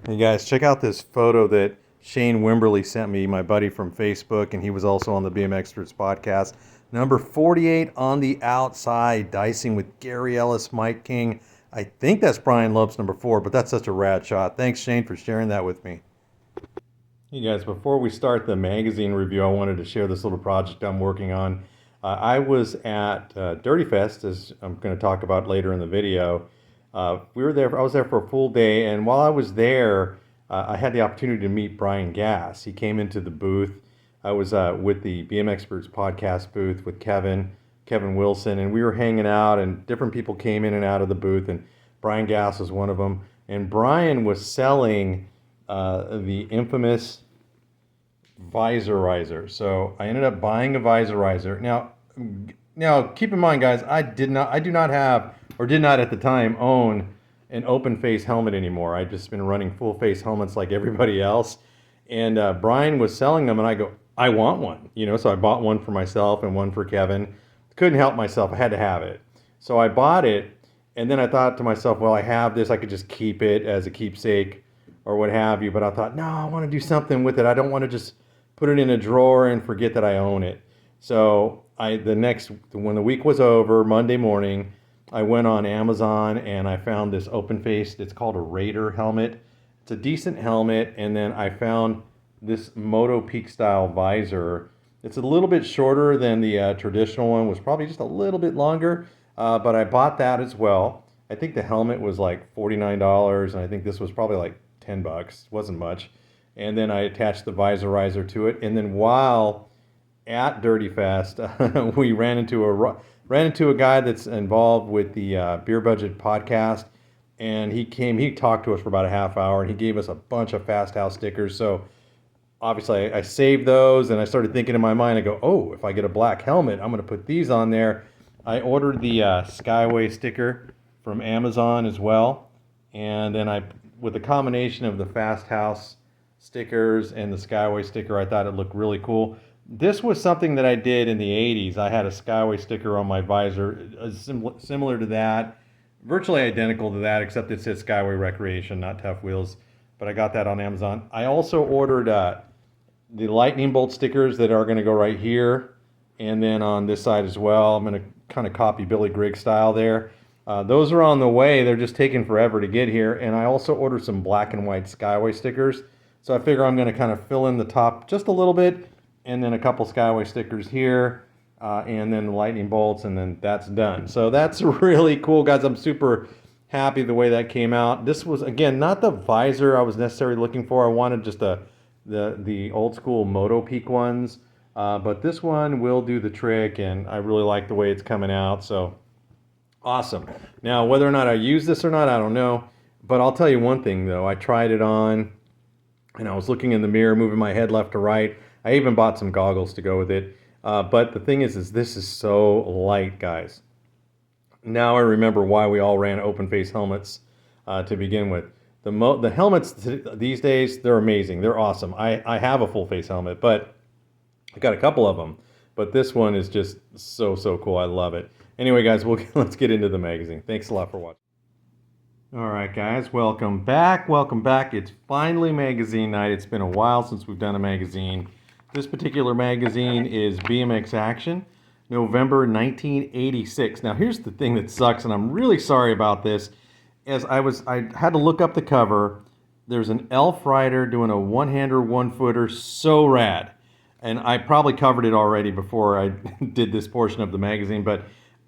Hey guys, check out this photo that Shane Wimberly sent me, my buddy from Facebook, and he was also on the BMXers podcast. Number 48 on the outside, dicing with Gary Ellis, Mike King. I think that's Brian Lopes, number 4, but that's such a rad shot. Thanks, Shane, for sharing that with me. Hey guys, before we start the magazine review, I wanted to share this little project I'm working on. I was at Dirty Fest, as I'm going to talk about later in the video. We were there. I was there for a full day, and while I was there, I had the opportunity to meet Brian Gass. He came into the booth. I was with the BM Experts podcast booth with Kevin Wilson, and we were hanging out, and different people came in and out of the booth, and Brian Gass was one of them. And Brian was selling the infamous visorizer. So I ended up buying a visorizer. Now keep in mind, guys, I do not have, or did not at the time own an open face helmet anymore. I've just been running full face helmets like everybody else. And Brian was selling them, and I go, I want one, so I bought one for myself and one for Kevin. Couldn't help myself. I had to have it. So I bought it, and then I thought to myself, well, I have this. I could just keep it as a keepsake or what have you. But I thought, no, I want to do something with it. I don't want to just put it in a drawer and forget that I own it. So when the week was over, Monday morning, I went on Amazon and I found this open faced, it's called a Raider helmet. It's a decent helmet. And then I found this Moto Peak style visor. It's a little bit shorter than the traditional one, was probably just a little bit longer, but I bought that as well. I think the helmet was like $49, and I think this was probably like $10. Wasn't much. And then I attached the visorizer to it. And then while at Dirty Fest, we ran into a guy that's involved with the Beer Budget podcast, and he talked to us for about a half hour, and he gave us a bunch of Fast House stickers. So obviously I saved those, and I started thinking in my mind, I go, oh, if I get a black helmet, I'm going to put these on there. I ordered the Skyway sticker from Amazon as well, and then with a combination of the Fast House stickers and the Skyway sticker, I thought it looked really cool. This was something that I did in the 80s. I had a Skyway sticker on my visor, similar to that, virtually identical to that, except it said Skyway Recreation, not Tough Wheels. But I got that on Amazon. I also ordered the lightning bolt stickers that are going to go right here, and then on this side as well. I'm going to kind of copy Billy Grigg style there. Those are on the way. They're just taking forever to get here. And I also ordered some black and white Skyway stickers. So I figure I'm going to kind of fill in the top just a little bit, and then a couple Skyway stickers here, and then the lightning bolts, and then that's done. So that's really cool, guys. I'm super happy the way that came out. This was, again, not the visor I was necessarily looking for. I wanted just the old school Moto Peak ones, but this one will do the trick, and I really like the way it's coming out. So awesome. Now, whether or not I use this or not, I don't know. But I'll tell you one thing, though. I tried it on, and I was looking in the mirror, moving my head left to right. I even bought some goggles to go with it. But the thing is this is so light, guys. Now I remember why we all ran open face helmets to begin with. The helmets these days, they're amazing. They're awesome. I have a full face helmet, but I got a couple of them. But this one is just so cool. I love it. Anyway, guys, let's get into the magazine. Thanks a lot for watching. All right, guys, welcome back. Welcome back. It's finally magazine night. It's been a while since we've done a magazine. This particular magazine is BMX Action, November 1986. Now, here's the thing that sucks, and I'm really sorry about this. As I had to look up the cover. There's an elf rider doing a one-hander, one-footer, so rad. And I probably covered it already before I did this portion of the magazine, but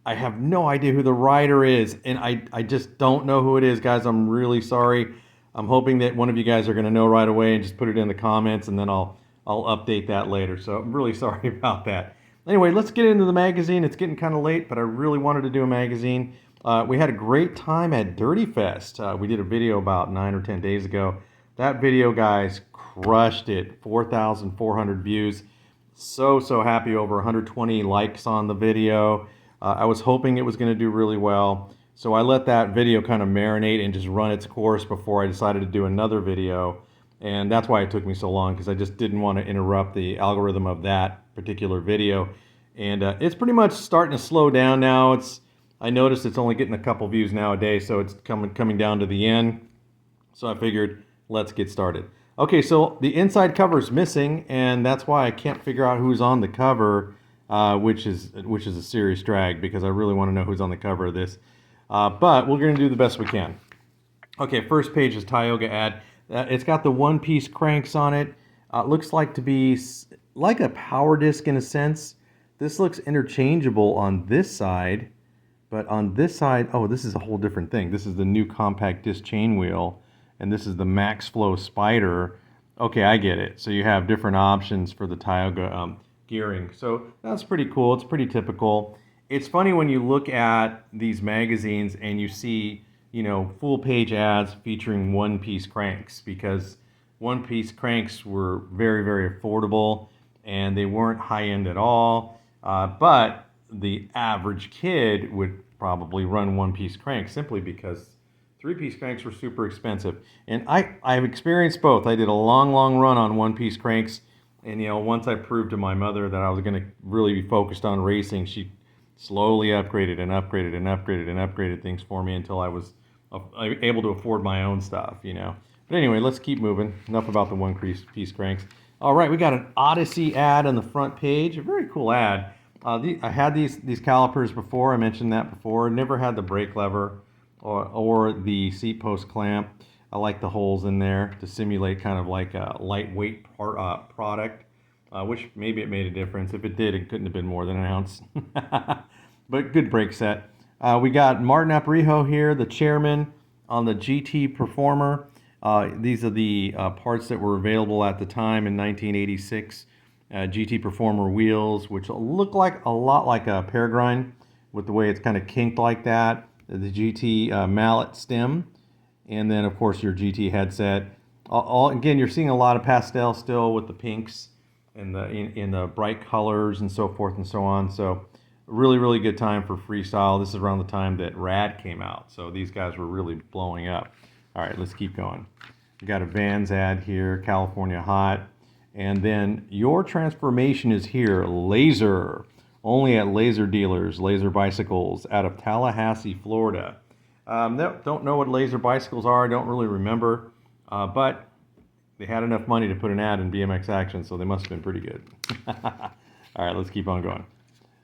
I have no idea who the rider is, and I just don't know who it is, guys. I'm really sorry. I'm hoping that one of you guys are going to know right away and just put it in the comments, and then I'll update that later. So I'm really sorry about that. Anyway, let's get into the magazine. It's getting kind of late, but I really wanted to do a magazine. We had a great time at Dirty Fest. We did a video about 9 or 10 days ago. That video, guys, crushed it. 4,400 views. So happy. Over 120 likes on the video. I was hoping it was going to do really well. So I let that video kind of marinate and just run its course before I decided to do another video. And that's why it took me so long, because I just didn't want to interrupt the algorithm of that particular video. And it's pretty much starting to slow down now. I noticed it's only getting a couple views now a day, so it's coming down to the end. So I figured Let's get started. Okay, so the inside cover is missing, and that's why I can't figure out who's on the cover, which is a serious drag because I really want to know who's on the cover of this. But we're going to do the best we can. Okay, first page is Tioga ad. It's got the one-piece cranks on it. Looks like to be like a power disc in a sense. This looks interchangeable on this side, but on this side, oh, this is a whole different thing. This is the new compact disc chain wheel, and this is the Max Flow Spider. Okay, I get it. So you have different options for the Tioga gearing. So that's pretty cool. It's pretty typical. It's funny when you look at these magazines and you see, you know, full page ads featuring one-piece cranks, because one-piece cranks were very, very affordable and they weren't high-end at all. But the average kid would probably run one-piece cranks simply because three-piece cranks were super expensive. And I've experienced both. I did a long, long run on one-piece cranks, and you know, once I proved to my mother that I was going to really be focused on racing, she slowly upgraded and upgraded and upgraded and upgraded things for me until I was able to afford my own stuff, you know. But anyway, let's keep moving. Enough about the one-piece cranks. All right, we got an Odyssey ad on the front page. A very cool ad. I had these calipers before. I mentioned that before. Never had the brake lever or the seat post clamp. I like the holes in there to simulate kind of like a lightweight product, which maybe it made a difference. If it did, it couldn't have been more than an ounce. But good brake set. We got Martin Aparijo here, the chairman on the GT Performer. These are the parts that were available at the time in 1986. GT Performer wheels, which look like a lot like a Peregrine with the way it's kind of kinked like that. The GT mallet stem, and then of course your GT headset. Again, you're seeing a lot of pastel still with the pinks and in the bright colors and so forth and so on. So really, really good time for freestyle. This is around the time that Rad came out, so these guys were really blowing up. All right, let's keep going. We got a Vans ad here, California Hot. And then your transformation is here, Laser, only at Laser Dealers, Laser Bicycles out of Tallahassee, Florida. Don't know what Laser Bicycles are, don't really remember, but they had enough money to put an ad in BMX Action, so they must have been pretty good. All right, let's keep on going.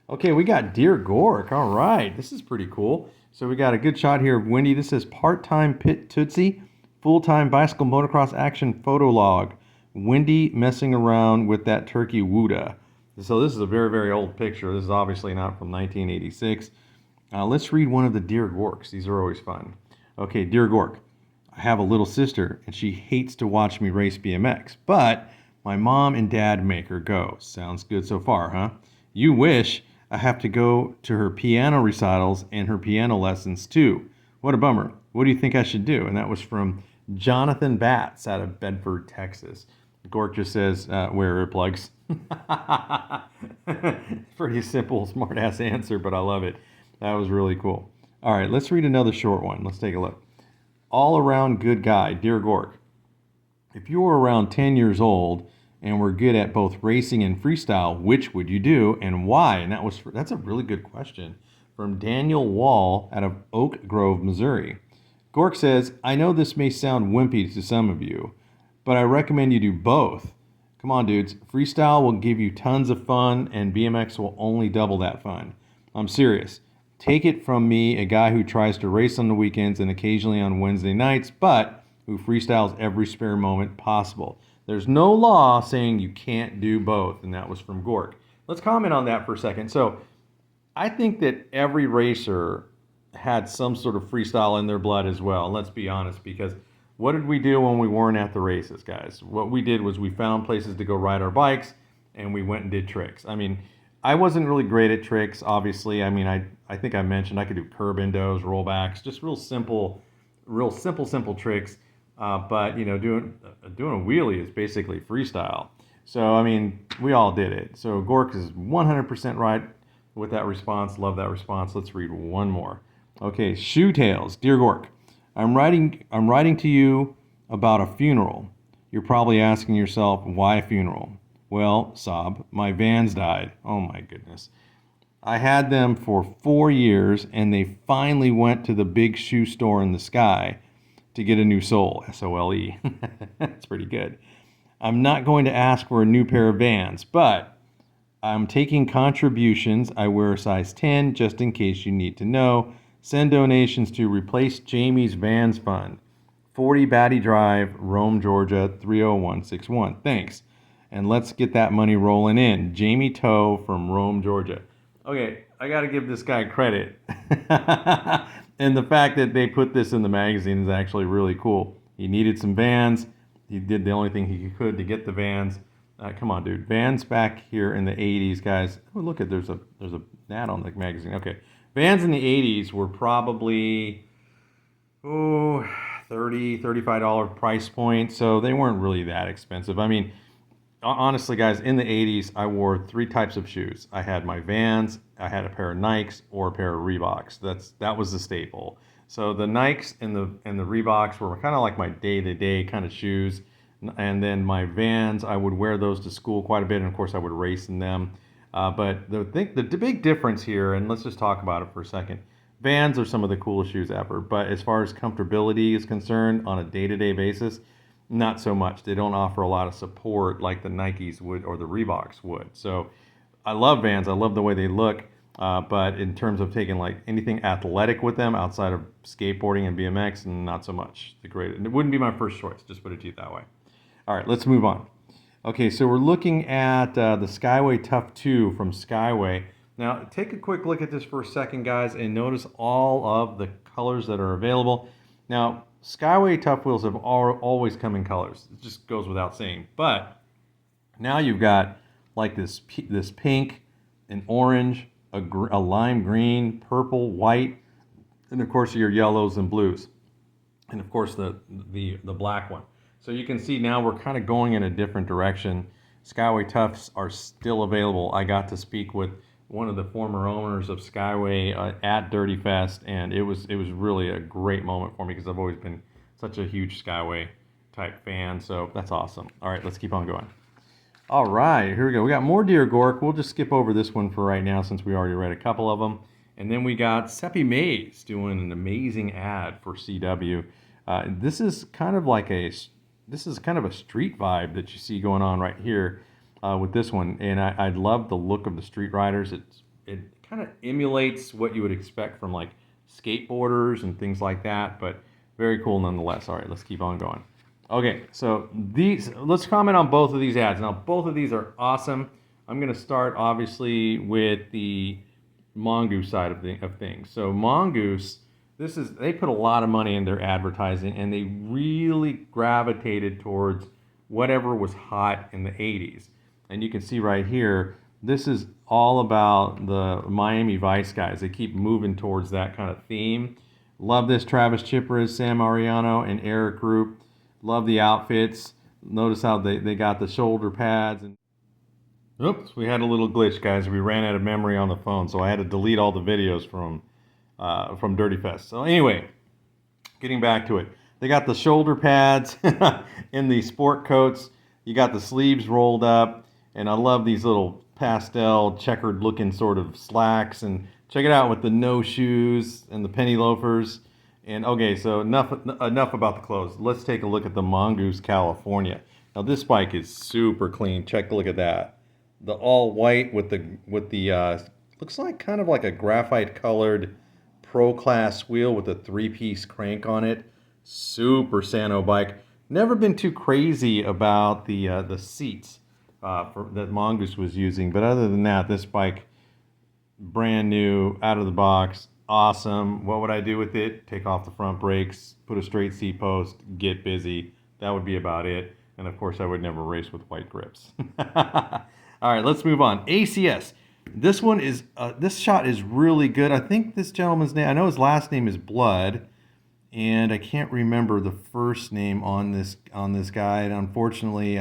Okay, we got Dear Gork. All right, this is pretty cool. So we got a good shot here of Wendy. This is part-time pit Tootsie, full-time bicycle motocross action photo log. Wendy messing around with that turkey Wooda. So this is a very, very old picture. This is obviously not from 1986. Let's read one of the Dear Gorks. These are always fun. Okay, Dear Gork. I have a little sister, and she hates to watch me race BMX, but my mom and dad make her go. Sounds good so far, huh? You wish. I have to go to her piano recitals and her piano lessons too. What a bummer. What do you think I should do? And that was from Jonathan Batts out of Bedford, Texas. Gork just says, wear earplugs. Pretty simple, smart-ass answer, but I love it. That was really cool. All right, let's read another short one. Let's take a look. All-around good guy, Dear Gork. If you were around 10 years old and were good at both racing and freestyle, which would you do and why? And that's a really good question. From Daniel Wall out of Oak Grove, Missouri. Gork says, I know this may sound wimpy to some of you, but I recommend you do both. Come on, dudes. Freestyle will give you tons of fun, and BMX will only double that fun. I'm serious. Take it from me, a guy who tries to race on the weekends and occasionally on Wednesday nights, but who freestyles every spare moment possible. There's no law saying you can't do both, and that was from Gork. Let's comment on that for a second. So I think that every racer had some sort of freestyle in their blood as well. Let's be honest, because what did we do when we weren't at the races, guys? What we did was we found places to go ride our bikes, and we went and did tricks. I mean, I wasn't really great at tricks, obviously. I mean, I think I mentioned I could do curb endos, rollbacks, just real simple tricks. But you know, doing a wheelie is basically freestyle. So I mean, we all did it. So Gork is 100% right with that response. Love that response. Let's read one more. Okay, Shoe Tales, Dear Gork. I'm writing to you about a funeral. You're probably asking yourself, why a funeral? Well, sob, my Vans died. Oh my goodness. I had them for 4 years, and they finally went to the big shoe store in the sky. to get a new sole, S-O-L-E. That's pretty good. I'm not going to ask for a new pair of Vans, but I'm taking contributions. I wear a size 10 just in case you need to know. Send donations to Replace Jamie's Vans Fund. 40 Batty Drive, Rome, Georgia, 30161. Thanks. And let's get that money rolling in. Jamie Toe from Rome, Georgia. Okay, I got to give this guy credit. And the fact that they put this in the magazine is actually really cool. He needed some Vans. He did the only thing he could to get the Vans. Come on, dude. Vans back here in the 80s, guys. Oh, look at there's a ad on the magazine. Okay. Vans in the 80s were probably $30, $35 price point, so they weren't really that expensive. I mean, honestly, guys, in the 80s, I wore 3 types of shoes. I had my Vans, I had a pair of Nikes, or a pair of Reeboks. That was the staple. So the Nikes and the Reeboks were kind of like my day-to-day kind of shoes. And then my Vans, I would wear those to school quite a bit, and of course I would race in them. But the big difference here, and let's just talk about it for a second. Vans are some of the coolest shoes ever, but as far as comfortability is concerned on a day-to-day basis, not so much. They don't offer a lot of support like the Nikes would or the Reeboks would. So I love Vans. I love the way they look. But in terms of taking like anything athletic with them outside of skateboarding and BMX, not so much. It wouldn't be my first choice, just put it to you that way. All right, let's move on. Okay, so we're looking at the Skyway Tough 2 from Skyway. Now, take a quick look at this for a second, guys, and notice all of the colors that are available. Now, Skyway Tough Wheels have always come in colors. It just goes without saying. But now you've got like this pink, an orange, a lime green, purple, white, and of course your yellows and blues, and of course the black one. So you can see now we're kind of going in a different direction. Skyway Toughs are still available. I got to speak with one of the former owners of Skyway at Dirty Fest, and it was really a great moment for me because I've always been such a huge Skyway type fan. So that's awesome. All right, let's keep on going. All right, here we go. We got more Dear Gork. We'll just skip over this one for right now since we already read a couple of them. And then we got Seppi Mays doing an amazing ad for CW. This is kind of a street vibe that you see going on right here with this one. And I love the look of the Street Riders. It kind of emulates what you would expect from like skateboarders and things like that, but very cool nonetheless. All right, let's keep on going. Okay, so let's comment on both of these ads. Now, both of these are awesome. I'm going to start, obviously, with the Mongoose side of things. So Mongoose, they put a lot of money in their advertising, and they really gravitated towards whatever was hot in the 80s. And you can see right here, this is all about the Miami Vice guys. They keep moving towards that kind of theme. Love this Travis Chipras, Sam Ariano, and Eric group. Love the outfits. Notice how they got the shoulder pads. And oops, we had a little glitch, guys. We ran out of memory on the phone, so I had to delete all the videos from Dirty Fest. So anyway, getting back to it. They got the shoulder pads in the sport coats. You got the sleeves rolled up. And I love these little pastel checkered looking sort of slacks. And check it out with the no shoes and the penny loafers. And okay, so enough about the clothes. Let's take a look at the Mongoose California. Now this bike is super clean. Check a look at that. The all white with the looks like kind of like a graphite colored Pro Class wheel with a 3-piece crank on it. Super Sano bike. Never been too crazy about the seats that Mongoose was using, but other than that, this bike brand new, out of the box. Awesome. What would I do with it? Take off the front brakes, put a straight seat post, get busy. That would be about it. And of course, I would never race with white grips. All right, let's move on. ACS. This one is this shot is really good. I think this gentleman's name, I know his last name is Blood, and I can't remember the first name on this guy. And unfortunately,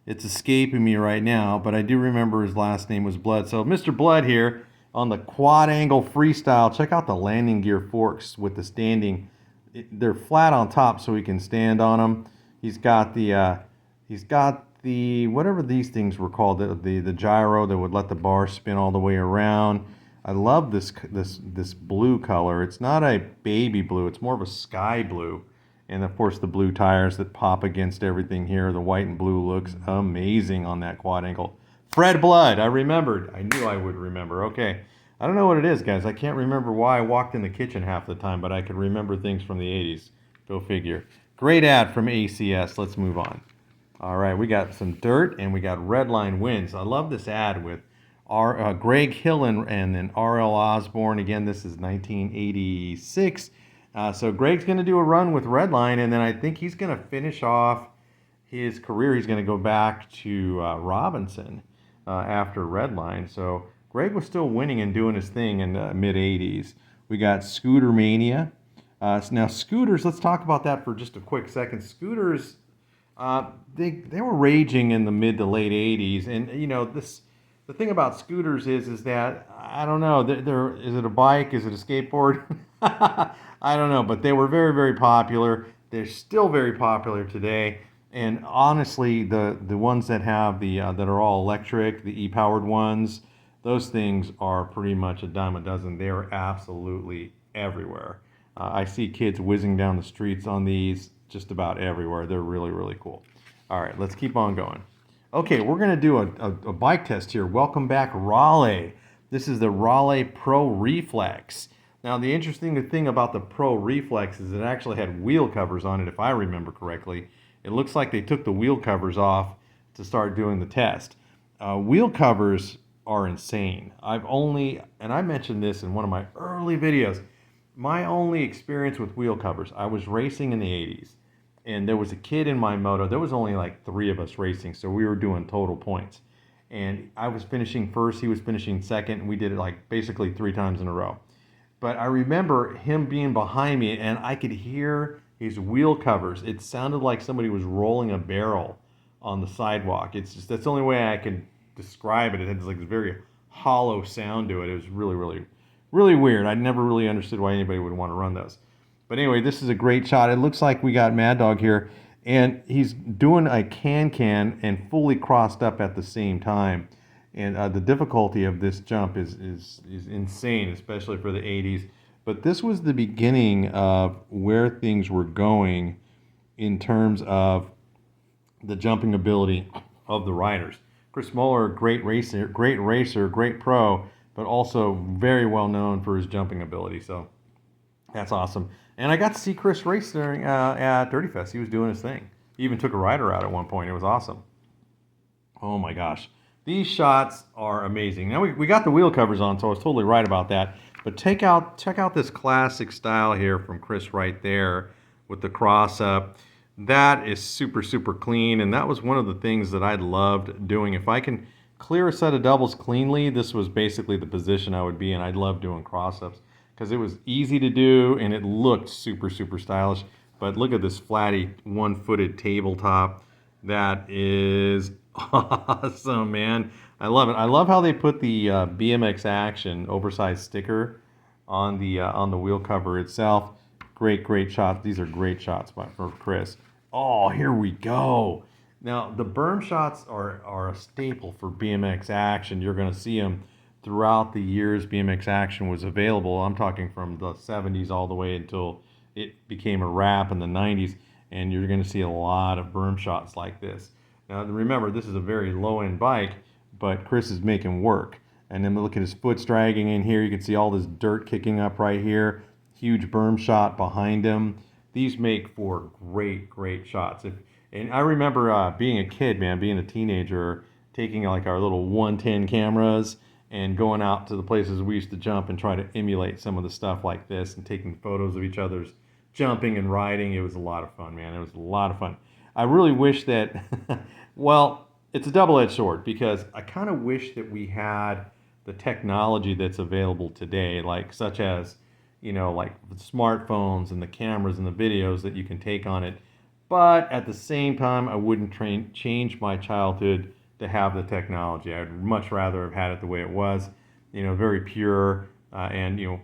it's escaping me right now, but I do remember his last name was Blood. So Mr. Blood here on the quad angle freestyle. Check out the landing gear forks with the standing. They're flat on top so he can stand on them. He's got the whatever these things were called, the gyro that would let the bar spin all the way around. I love this blue color. It's not a baby blue. It's more of a sky blue. And of course the blue tires that pop against everything here. The white and blue looks amazing on that quad ankle. Fred Blood, I remembered. I knew I would remember. Okay. I don't know what it is, guys. I can't remember why I walked in the kitchen half the time, but I could remember things from the 80s. Go figure. Great ad from ACS. Let's move on. All right, we got some dirt and we got Redline wins. I love this ad with Greg Hill and then R.L. Osborne. Again, this is 1986. So Greg's going to do a run with Redline, and then I think he's going to finish off his career. He's going to go back to Robinson after Redline. So Greg was still winning and doing his thing in the mid-'80s. We got Scooter Mania. Now, scooters, let's talk about that for just a quick second. Scooters, they were raging in the mid to late 80s. And, you know, the thing about scooters is that, I don't know, is it a bike? Is it a skateboard? I don't know, but they were very, very popular. They're still very popular today. And honestly, the ones that have that are all electric, the e-powered ones, those things are pretty much a dime a dozen. They're absolutely everywhere. I see kids whizzing down the streets on these just about everywhere. They're really, really cool. All right, let's keep on going. Okay, we're going to do a bike test here. Welcome back, Raleigh. This is the Raleigh Pro Reflex. Now, the interesting thing about the Pro Reflex is it actually had wheel covers on it, if I remember correctly. It looks like they took the wheel covers off to start doing the test. Wheel covers are insane. And I mentioned this in one of my early videos, my only experience with wheel covers, I was racing in the 80s, and there was a kid in my moto. There was only like 3 of us racing, so we were doing total points. And I was finishing first, he was finishing second, and we did it like basically 3 times in a row. But I remember him being behind me, and I could hear his wheel covers. It sounded like somebody was rolling a barrel on the sidewalk. That's the only way I can describe it. It had like this very hollow sound to it. It was really, really, really weird. I never really understood why anybody would want to run those. But anyway, this is a great shot. It looks like we got Mad Dog here, and he's doing a can and fully crossed up at the same time. And the difficulty of this jump is insane, especially for the 80s. But this was the beginning of where things were going in terms of the jumping ability of the riders. Chris Muller, great racer, great pro, but also very well known for his jumping ability. So that's awesome. And I got to see Chris race during at Dirty Fest. He was doing his thing. He even took a rider out at one point. It was awesome. Oh my gosh. These shots are amazing. Now we got the wheel covers on, so I was totally right about that. But check out this classic style here from Chris right there with the cross up. That is super, super clean, and that was one of the things that I loved doing. If I can clear a set of doubles cleanly, this was basically the position I would be in. I love doing cross-ups because it was easy to do and it looked super, super stylish. But look at this flatty, one-footed tabletop. That is awesome, man. I love it. I love how they put the BMX Action oversized sticker on the wheel cover itself. Great shots. These are great shots for Chris. Oh, here we go. Now, the berm shots are a staple for BMX Action. You're going to see them throughout the years BMX Action was available. I'm talking from the 70s all the way until it became a wrap in the 90s. And you're going to see a lot of berm shots like this. Now, remember, this is a very low-end bike, but Chris is making work. And then look at his foot's dragging in here. You can see all this dirt kicking up right here. Huge berm shot behind him. These make for great shots. And I remember being a kid, man, being a teenager, taking like our little 110 cameras and going out to the places we used to jump and try to emulate some of the stuff like this and taking photos of each other's jumping and riding. It was a lot of fun, man. It was a lot of fun. I really wish that, well, it's a double-edged sword because I kind of wish that we had the technology that's available today, like such as, you know, like the smartphones and the cameras and the videos that you can take on it. But at the same time, I wouldn't change my childhood to have the technology. I'd much rather have had it the way it was, you know, very pure, and, you know,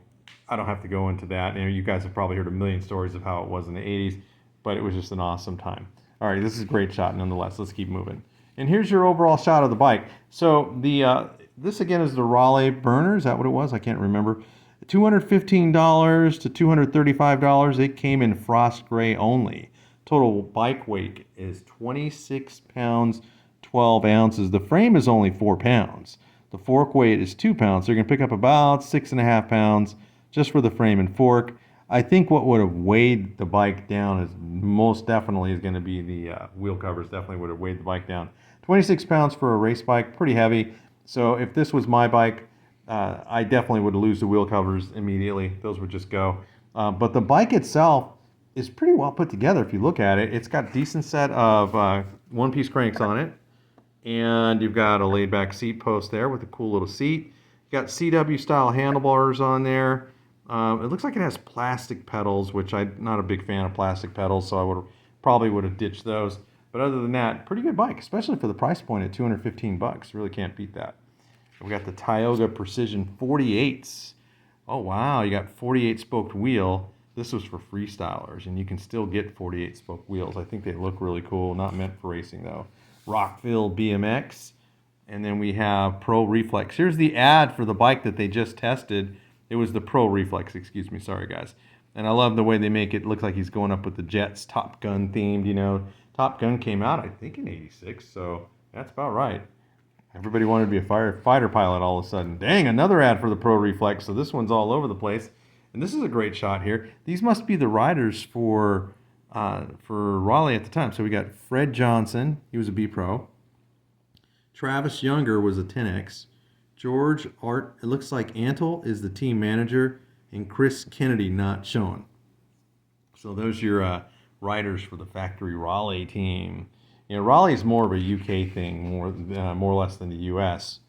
I don't have to go into that. You know, you guys have probably heard a million stories of how it was in the 80s, but it was just an awesome time. All right, this is a great shot nonetheless. Let's keep moving. And here's your overall shot of the bike. So this again is the Raleigh burner. Is that what it was? I can't remember. $215 to $235. It came in frost gray only. Total bike weight is 26 pounds, 12 ounces. The frame is only 4 pounds. The fork weight is 2 pounds. So you're going to pick up about 6.5 pounds just for the frame and fork. I think what would have weighed the bike down is most definitely is going to be the wheel covers. Definitely would have weighed the bike down. 26 pounds for a race bike, pretty heavy. So if this was my bike, I definitely would lose the wheel covers immediately. Those would just go. But the bike itself is pretty well put together if you look at it. It's got a decent set of one-piece cranks on it. And you've got a laid-back seat post there with a cool little seat. You've got CW-style handlebars on there. It looks like it has plastic pedals, which I'm not a big fan of plastic pedals, so I probably would have ditched those. But other than that, pretty good bike, especially for the price point at $215. Really can't beat that. We got the Tioga Precision 48s. Oh, wow, you got 48 spoked wheel. This was for freestylers, and you can still get 48 spoke wheels. I think they look really cool, not meant for racing though. Rockville BMX, and then we have Pro Reflex. Here's the ad for the bike that they just tested. It was the Pro Reflex, excuse me, sorry guys. And I love the way they make it look like he's going up with the Jets, Top Gun themed, you know. Top Gun came out, I think, in '86, so that's about right. Everybody wanted to be a fighter pilot all of a sudden. Dang, another ad for the Pro Reflex, so this one's all over the place. And this is a great shot here. These must be the riders for Raleigh at the time. So we got Fred Johnson, he was a B Pro. Travis Younger was a 10X. George Art, it looks like Antle is the team manager, and Chris Kennedy not shown. So those are your riders for the factory Raleigh team. You know, Raleigh's more of a UK thing, more or less than the US.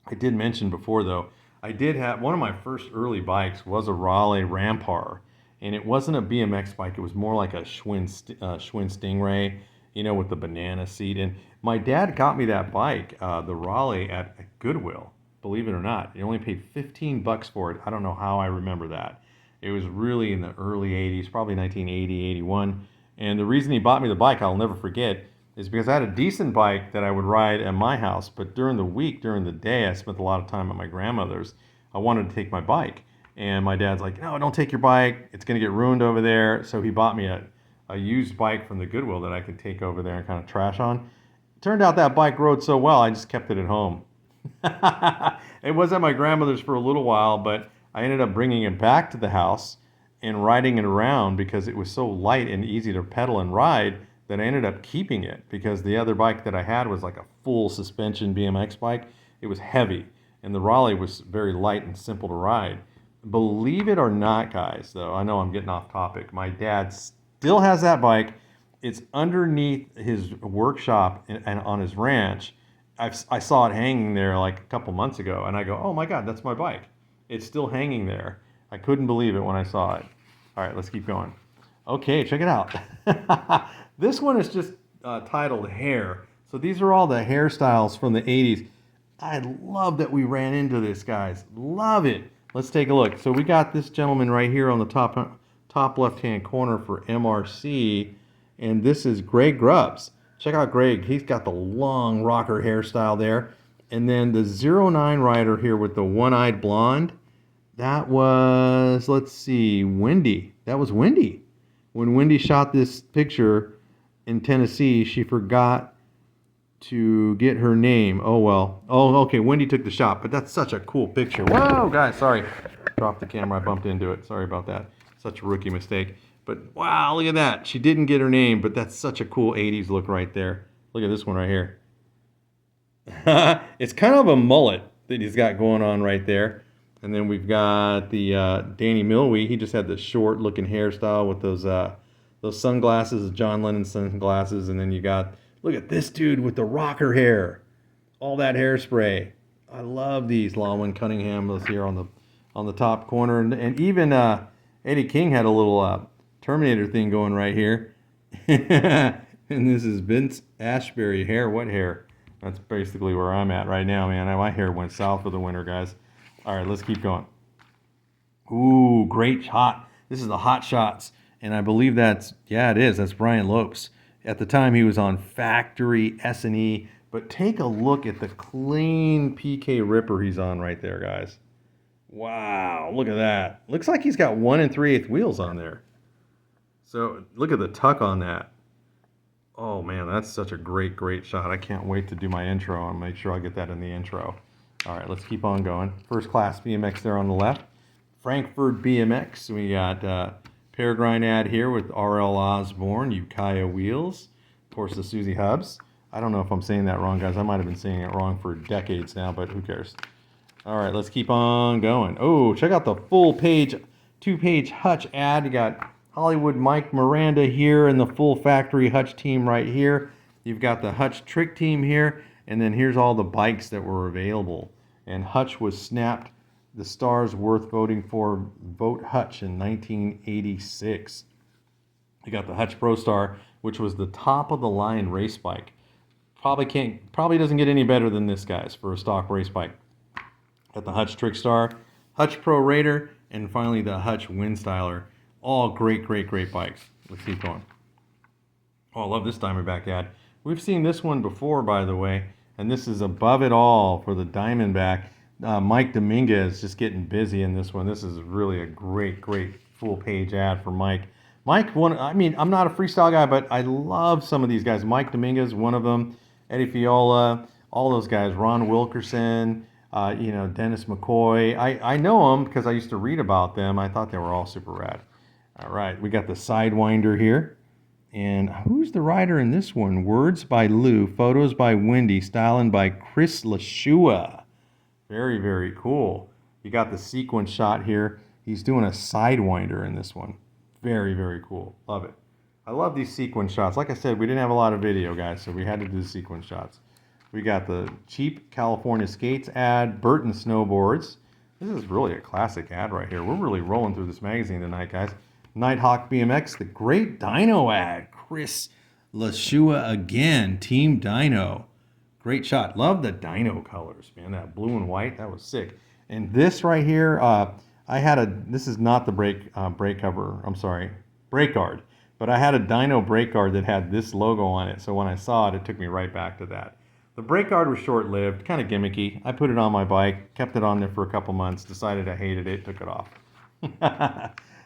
I did mention before though, I did have one of my first early bikes was a Raleigh Rampar, and it wasn't a BMX bike. It was more like a Schwinn Stingray, you know, with the banana seat. And my dad got me that bike, the Raleigh, at Goodwill. Believe it or not, he only paid $15 for it. I don't know how I remember that. It was really in the early '80s, probably 1980, '81. And the reason he bought me the bike, I'll never forget, is because I had a decent bike that I would ride at my house, but during the week, during the day, I spent a lot of time at my grandmother's. I wanted to take my bike, and my dad's like, no, don't take your bike. It's going to get ruined over there. So he bought me a used bike from the Goodwill that I could take over there and kind of trash on. Turned out that bike rode so well, I just kept it at home. It was at my grandmother's for a little while, but I ended up bringing it back to the house and riding it around because it was so light and easy to pedal and ride that I ended up keeping it, because the other bike that I had was like a full suspension BMX bike. It was heavy, and the Raleigh was very light and simple to ride. Believe it or not, guys, though, I know I'm getting off topic, my dad still has that bike. It's underneath his workshop and on his ranch. I saw it hanging there like a couple months ago, and I go, oh my God, that's my bike. It's still hanging there. I couldn't believe it when I saw it. All right, let's keep going. Okay, check it out. This one is just titled Hair. So these are all the hairstyles from the 80s. I love that we ran into this, guys. Love it. Let's take a look. So we got this gentleman right here on the top left-hand corner for MRC, and this is Greg Grubbs. Check out Greg. He's got the long rocker hairstyle there. And then the 09 rider here with the one-eyed blonde, that was, let's see, Wendy. That was Wendy. When Wendy shot this picture in Tennessee, she forgot to get her name. Oh, well. Oh, okay, Wendy took the shot, but that's such a cool picture. Whoa, guys, sorry. Dropped the camera, I bumped into it. Sorry about that. Such a rookie mistake. But wow, look at that. She didn't get her name, but that's such a cool 80s look right there. Look at this one right here. It's kind of a mullet that he's got going on right there. And then we've got the Danny Milwee. He just had the short-looking hairstyle with those sunglasses, John Lennon sunglasses. And then you got, look at this dude with the rocker hair. All that hairspray. I love these. Lawman Cunningham was here on the top corner. And even Eddie King had a little Terminator thing going right here. And this is Vince Ashbury hair. What hair? That's basically where I'm at right now, man. My hair went south for the winter, guys. All right, let's keep going. Ooh, great shot. This is the Hot Shots. And I believe that's, yeah, it is. That's Brian Lopes. At the time, he was on Factory S&E. But take a look at the clean PK Ripper he's on right there, guys. Wow, look at that. Looks like he's got 1 3/8 wheels on there. So look at the tuck on that. Oh man, that's such a great, great shot. I can't wait to do my intro and make sure I get that in the intro. All right, let's keep on going. First class BMX there on the left. Frankfurt BMX. We got Peregrine ad here with RL Osborne, Ukiah wheels. Of course, the Susie hubs. I don't know if I'm saying that wrong, guys. I might have been saying it wrong for decades now, but who cares? All right, let's keep on going. Oh, check out the full page, 2-page Hutch ad. You got Hollywood Mike Miranda here and the full factory Hutch team right here. You've got the Hutch trick team here, and then here's all the bikes that were available. And Hutch was snapped the stars worth voting for. Vote Hutch in 1986. You got the Hutch Pro Star, which was the top of the line race bike. Probably doesn't get any better than this, guys, for a stock race bike. Got the Hutch Trick Star, Hutch Pro Raider, and finally the Hutch Windstyler. All great, great, great bikes. Let's keep going. Oh, I love this Diamondback ad. We've seen this one before, by the way, and this is above it all for the Diamondback. Mike Dominguez just getting busy in this one. This is really a great, great full-page ad for Mike. I'm not a freestyle guy, but I love some of these guys. Mike Dominguez, one of them. Eddie Fiola, all those guys. Ron Wilkerson. Dennis McCoy. I know them because I used to read about them. I thought they were all super rad. All right, we got the Sidewinder here. And who's the rider in this one? Words by Lou, photos by Wendy, styling by Chris Lashua. Very, very cool. You got the sequence shot here. He's doing a Sidewinder in this one. Very, very cool. Love it. I love these sequence shots. Like I said, we didn't have a lot of video, guys, so we had to do the sequence shots. We got the cheap California Skates ad, Burton Snowboards. This is really a classic ad right here. We're really rolling through this magazine tonight, guys. Nighthawk BMX, the Great Dino ad. Chris Lashua again, Team Dino. Great shot. Love the Dino colors, man. That blue and white, that was sick. And this right here, this is not the brake cover, I'm sorry, brake guard. But I had a Dino brake guard that had this logo on it. So when I saw it, it took me right back to that. The brake guard was short-lived, kind of gimmicky. I put it on my bike, kept it on there for a couple months, decided I hated it, took it off.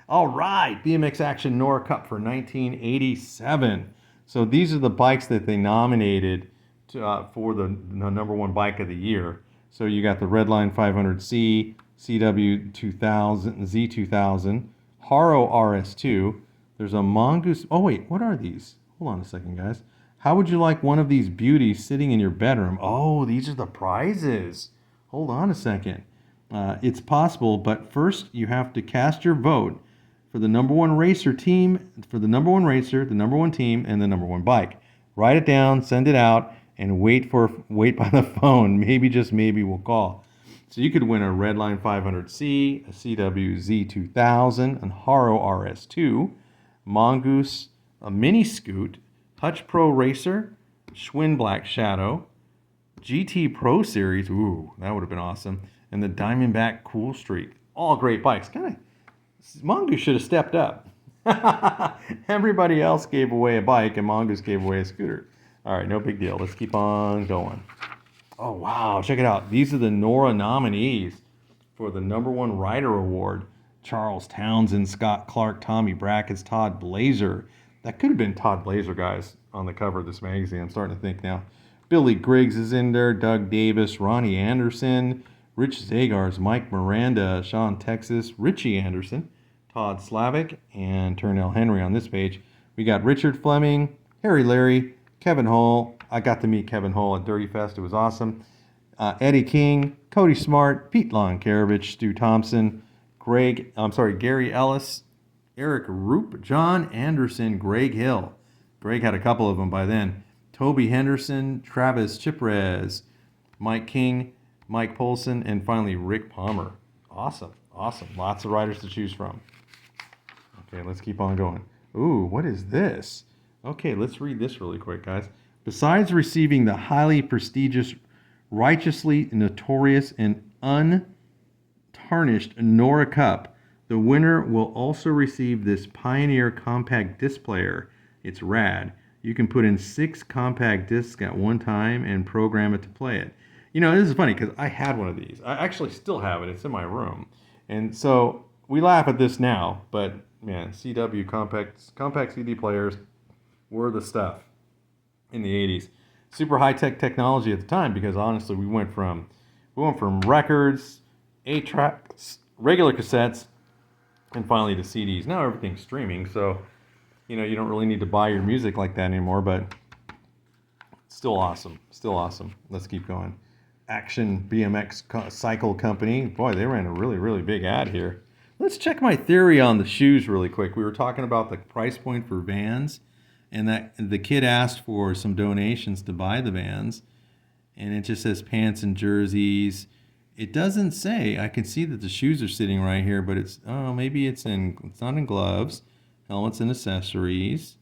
All right, BMX Action Nora Cup for 1987. So these are the bikes that they nominated for the #1 bike of the year. So you got the Redline 500C, CW 2000, Z2000, Haro RS2. There's a Mongoose. Oh wait, what are these? Hold on a second, guys. How would you like one of these beauties sitting in your bedroom? Oh, these are the prizes. Hold on a second. It's possible, but first you have to cast your vote for the #1 racer team, for the #1 racer, the #1 team, and the #1 bike. Write it down, send it out, and wait by the phone. Maybe, just maybe, we'll call. So you could win a Redline 500C, a CW Z2000, an Haro RS2, Mongoose, a Mini Scoot, Hutch Pro Racer, Schwinn Black Shadow, GT Pro Series, ooh, that would have been awesome, and the Diamondback Cool Streak. All great bikes. Mongoose should have stepped up. Everybody else gave away a bike, and Mongoose gave away a scooter. All right, no big deal. Let's keep on going. Oh, wow, check it out. These are the Nora nominees for the #1 Rider Award. Charles Townsend, Scott Clark, Tommy Brackett's, Todd Blazer. That could have been Todd Blazer, guys, on the cover of this magazine. I'm starting to think now. Billy Griggs is in there, Doug Davis, Ronnie Anderson, Rich Zagars, Mike Miranda, Sean Texas, Richie Anderson, Todd Slavic, and Turnell Henry on this page. We got Richard Fleming, Harry Larry, Kevin Hull. I got to meet Kevin Hull at Dirty Fest. It was awesome. Eddie King, Cody Smart, Pete Lonkarovich, Stu Thompson, Gary Ellis, Eric Roop, John Anderson, Greg Hill. Greg had a couple of them by then. Toby Henderson, Travis Chiprez, Mike King, Mike Polson, and finally Rick Palmer. Awesome, awesome. Lots of riders to choose from. Okay, let's keep on going. Ooh, what is this? Okay, let's read this really quick, guys. Besides receiving the highly prestigious, righteously notorious, and untarnished Nora Cup, the winner will also receive this Pioneer compact disc player. It's rad. You can put in 6 compact discs at one time and program it to play it. This is funny because I had one of these. I actually still have it. It's in my room. And so we laugh at this now, but man, CW compact CD players were the stuff in the 80s. Super high-tech technology at the time because honestly, we went from records, 8-tracks, regular cassettes, and finally to CDs. Now everything's streaming, so you don't really need to buy your music like that anymore, but still awesome. Still awesome. Let's keep going. Action BMX Cycle Company. Boy, they ran a really, really big ad here. Let's check my theory on the shoes really quick. We were talking about the price point for Vans, and that the kid asked for some donations to buy the Vans, and it just says pants and jerseys. It doesn't say. I can see that the shoes are sitting right here, but maybe it's not in gloves, helmets and accessories.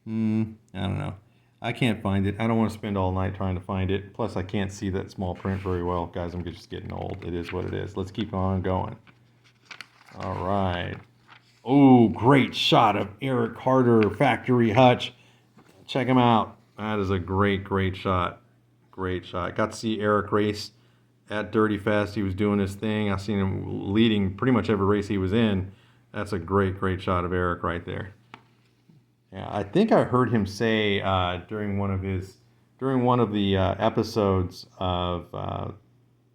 I don't know. I can't find it. I don't want to spend all night trying to find it. Plus, I can't see that small print very well. Guys, I'm just getting old. It is what it is. Let's keep on going. All right. Oh, great shot of Eric Carter, Factory Hutch. Check him out. That is a great, great shot. Great shot. Got to see Eric race at Dirty Fest. He was doing his thing. I've seen him leading pretty much every race he was in. That's a great, great shot of Eric right there. Yeah, I think I heard him say during one of the episodes of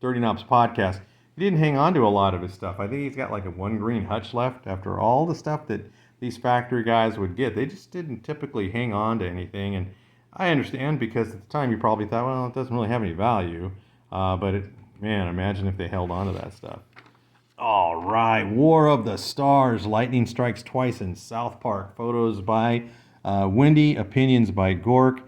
Dirty Knobs podcast, he didn't hang on to a lot of his stuff. I think he's got like a one green hutch left after all the stuff that these factory guys would get. They just didn't typically hang on to anything, and I understand because at the time you probably thought, well, it doesn't really have any value, man, imagine if they held on to that stuff. All right, War of the Stars, lightning strikes twice in South Park. Photos by Wendy, opinions by Gork.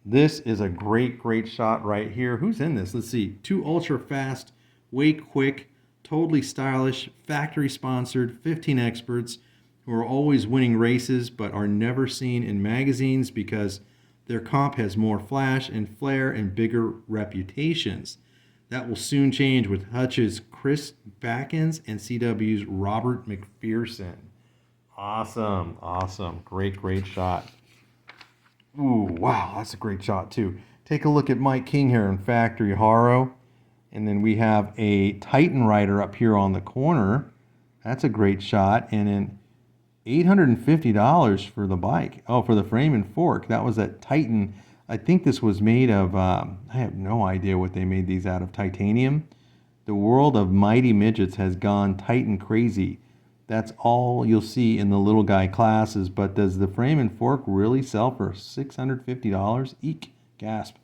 This is a great, great shot right here. Who's in this? Let's see. 2 ultra fast, way quick, totally stylish, factory sponsored, 15 experts who are always winning races but are never seen in magazines because their comp has more flash and flair and bigger reputations. That will soon change with Hutch's Chris Backens and CW's Robert McPherson. Awesome, awesome. Great, great shot. Ooh, wow, that's a great shot too. Take a look at Mike King here in Factory Haro. And then we have a Titan rider up here on the corner. That's a great shot. And then $850 for the bike. Oh, for the frame and fork. That was at Titan. I think this was made of, I have no idea what they made these out of, titanium. The world of mighty midgets has gone Titan crazy. That's all you'll see in the little guy classes, but does the frame and fork really sell for $650? Eek, gasp.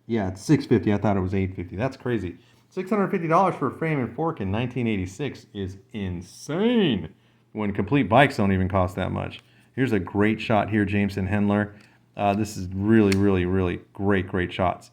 Yeah, it's $650. I thought it was $850. That's crazy. $650 for a frame and fork in 1986 is insane when complete bikes don't even cost that much. Here's a great shot here, Jameson Hendler. This is really, really, really great, great shots.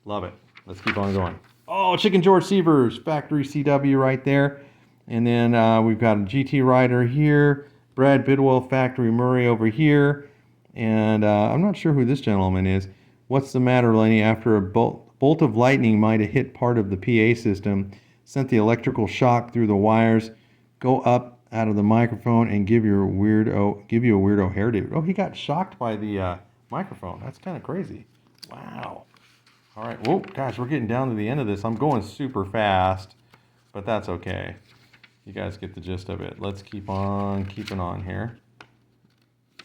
Love it. Let's keep on going. Oh, Chicken George Sievers, Factory CW right there. And then we've got a GT rider here. Brad Bidwell, Factory Murray over here. And I'm not sure who this gentleman is. What's the matter, Lenny? After a bolt of lightning might have hit part of the PA system, sent the electrical shock through the wires, go up out of the microphone and give you a weirdo hairdo. Oh, he got shocked by the microphone. That's kind of crazy. Wow. All right. Whoa, gosh, we're getting down to the end of this. I'm going super fast, but that's okay. You guys get the gist of it. Let's keep on keeping on here.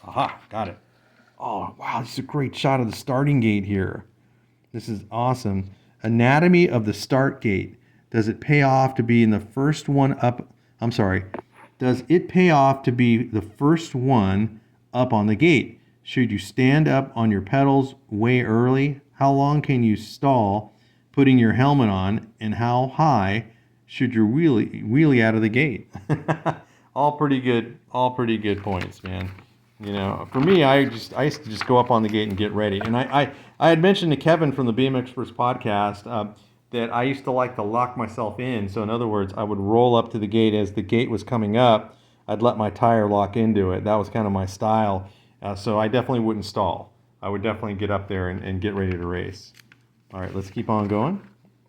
Aha, got it. Oh, wow, this is a great shot of the starting gate here. This is awesome. Anatomy of the start gate. Does it pay off to be in the first one up? I'm sorry. Does it pay off to be the first one up on the gate? Should you stand up on your pedals way early? How long can you stall putting your helmet on? And how high should you wheelie out of the gate? All pretty good points, man. For me, I used to just go up on the gate and get ready. And I had mentioned to Kevin from the BMX First podcast that I used to like to lock myself in. So in other words, I would roll up to the gate as the gate was coming up. I'd let my tire lock into it. That was kind of my style. So I definitely wouldn't stall. I would definitely get up there and get ready to race. All right, let's keep on going.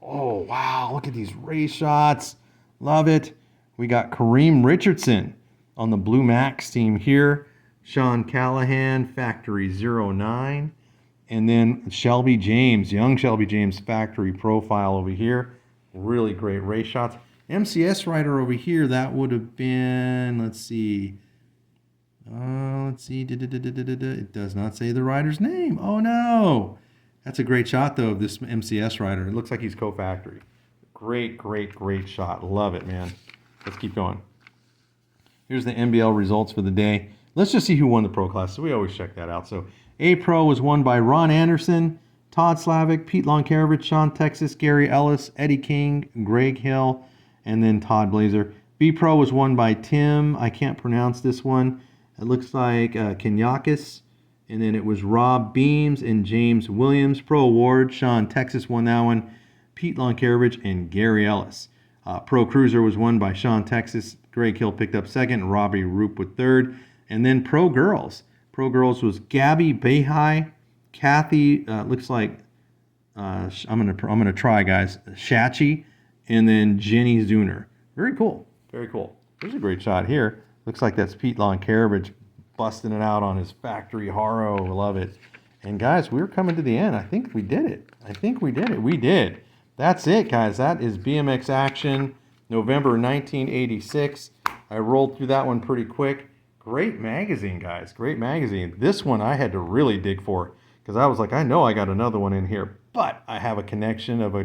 Oh, wow, look at these race shots. Love it. We got Kareem Richardson on the Blue Max team here. Sean Callahan, Factory 09. And then Shelby James, young Shelby James factory profile over here. Really great race shots. MCS rider over here, that would have been, let's see. It does not say the rider's name. Oh no. That's a great shot though of this MCS rider. It looks like he's co-factory. Great, great, great shot. Love it, man. Let's keep going. Here's the NBL results for the day. Let's just see who won the pro class. So we always check that out. So A Pro was won by Ron Anderson, Todd Slavic, Pete Lonkarovich, Sean Texas, Gary Ellis, Eddie King, Greg Hill, and then Todd Blazer. B Pro was won by Tim. I can't pronounce this one. It looks like Kenyakis. And then it was Rob Beams and James Williams. Pro Award, Sean Texas won that one. Pete Lonkarovich and Gary Ellis. Pro Cruiser was won by Sean Texas. Greg Hill picked up second. Robbie Roop with third. And then Pro Girls. Pro Girls was Gabby Behai, Kathy, looks like, I'm gonna try, guys, Shachi, and then Jenny Zuner. Very cool. Very cool. There's a great shot here. Looks like that's Pete Lonkarovich busting it out on his factory Haro. Love it. And guys, we're coming to the end. I think we did it. I think we did it. We did. That's it, guys. That is BMX Action, November 1986. I rolled through that one pretty quick. Great magazine, guys. Great magazine. This one I had to really dig for because I was like, I know I got another one in here, but I have a connection of a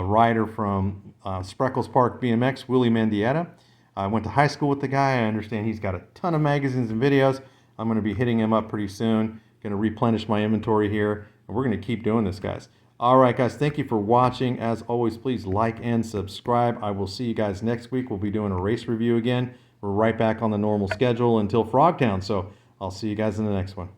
rider from Spreckles Park BMX, Willie Mendieta. I went to high school with the guy. I understand he's got a ton of magazines and videos. I'm going to be hitting him up pretty soon. Going to replenish my inventory here, and we're going to keep doing this, guys. All right, guys, thank you for watching. As always, please like and subscribe. I will see you guys next week. We'll be doing a race review again. We're right back on the normal schedule until Frogtown, so I'll see you guys in the next one.